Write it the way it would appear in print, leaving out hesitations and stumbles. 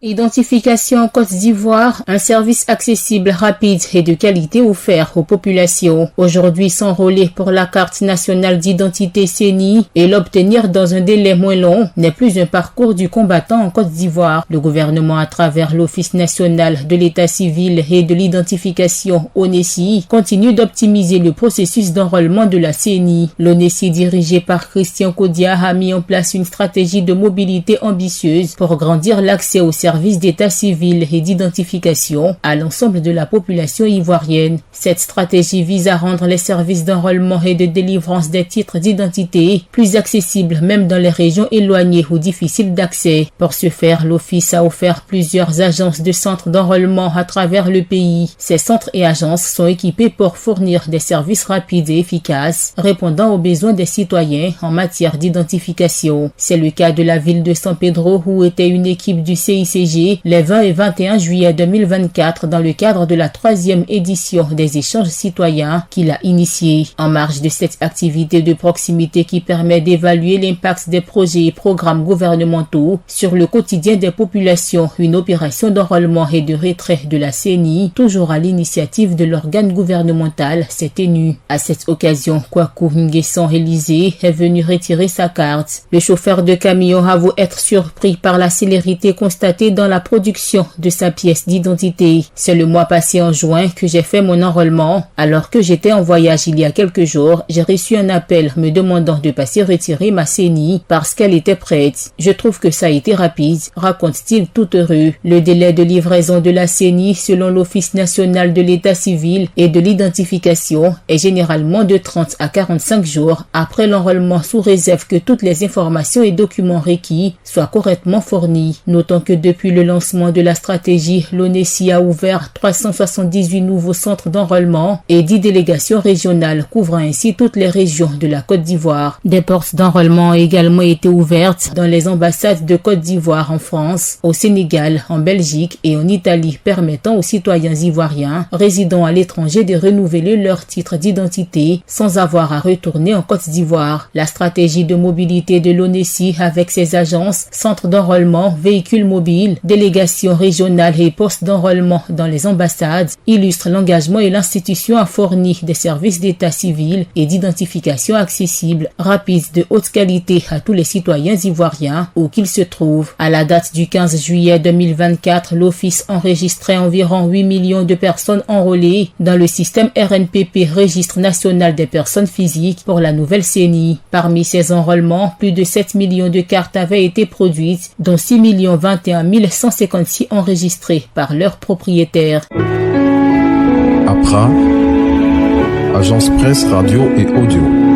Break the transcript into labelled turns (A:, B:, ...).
A: Identification en Côte d'Ivoire, un service accessible, rapide et de qualité offert aux populations. Aujourd'hui, s'enrôler pour la carte nationale d'identité CENI et l'obtenir dans un délai moins long n'est plus un parcours du combattant en Côte d'Ivoire. Le gouvernement, à travers l'Office national de l'état civil et de l'identification ONECI, continue d'optimiser le processus d'enrôlement de la CENI. L'ONECI, dirigé par Christian Kodia, a mis en place une stratégie de mobilité ambitieuse pour grandir l'accès aux services d'état civil et d'identification à l'ensemble de la population ivoirienne. Cette stratégie vise à rendre les services d'enrôlement et de délivrance des titres d'identité plus accessibles même dans les régions éloignées ou difficiles d'accès. Pour ce faire, l'Office a offert plusieurs agences de centres d'enrôlement à travers le pays. Ces centres et agences sont équipés pour fournir des services rapides et efficaces répondant aux besoins des citoyens en matière d'identification. C'est le cas de la ville de San Pedro où était une équipe du CICG les 20 et 21 juillet 2024 dans le cadre de la 3e édition des échanges citoyens qu'il a initié. En marge de cette activité de proximité qui permet d'évaluer l'impact des projets et programmes gouvernementaux sur le quotidien des populations, une opération d'enrôlement et de retrait de la CENI, toujours à l'initiative de l'organe gouvernemental, s'est tenue. À cette occasion, Kwaku Nguesson Élysée est venu retirer sa carte. Le chauffeur de camion avoue être surpris par la célérité constatée dans la production de sa pièce d'identité. C'est le mois passé en juin que j'ai fait mon enrôlement. Alors que j'étais en voyage il y a quelques jours, j'ai reçu un appel me demandant de passer retirer ma CENI parce qu'elle était prête. Je trouve que ça a été rapide, raconte-t-il tout heureux. Le délai de livraison de la CENI selon l'Office national de l'état civil et de l'identification est généralement de 30 à 45 jours après l'enrôlement sous réserve que toutes les informations et documents requis soient correctement fournis. Notons que depuis le lancement de la stratégie, l'ONECI a ouvert 378 nouveaux centres d'enrôlement et 10 délégations régionales couvrant ainsi toutes les régions de la Côte d'Ivoire. Des portes d'enrôlement ont également été ouvertes dans les ambassades de Côte d'Ivoire en France, au Sénégal, en Belgique et en Italie, permettant aux citoyens ivoiriens résidant à l'étranger de renouveler leur titre d'identité sans avoir à retourner en Côte d'Ivoire. La stratégie de mobilité de l'ONECI avec ses agences, centres d'enrôlement, véhicules mobiles, délégations régionales et postes d'enrôlement dans les ambassades illustre l'engagement et l'institution a fourni des services d'état civil et d'identification accessibles, rapides, de haute qualité à tous les citoyens ivoiriens où qu'ils se trouvent. À la date du 15 juillet 2024, l'Office enregistrait environ 8 millions de personnes enrôlées dans le système RNPP, Registre national des personnes physiques, pour la nouvelle CENI. Parmi ces enrôlements, plus de 7 millions de cartes avaient été produites, dont 6 21 156 enregistrées par leurs propriétaires.
B: APRA, Agence Presse, Radio et Audio.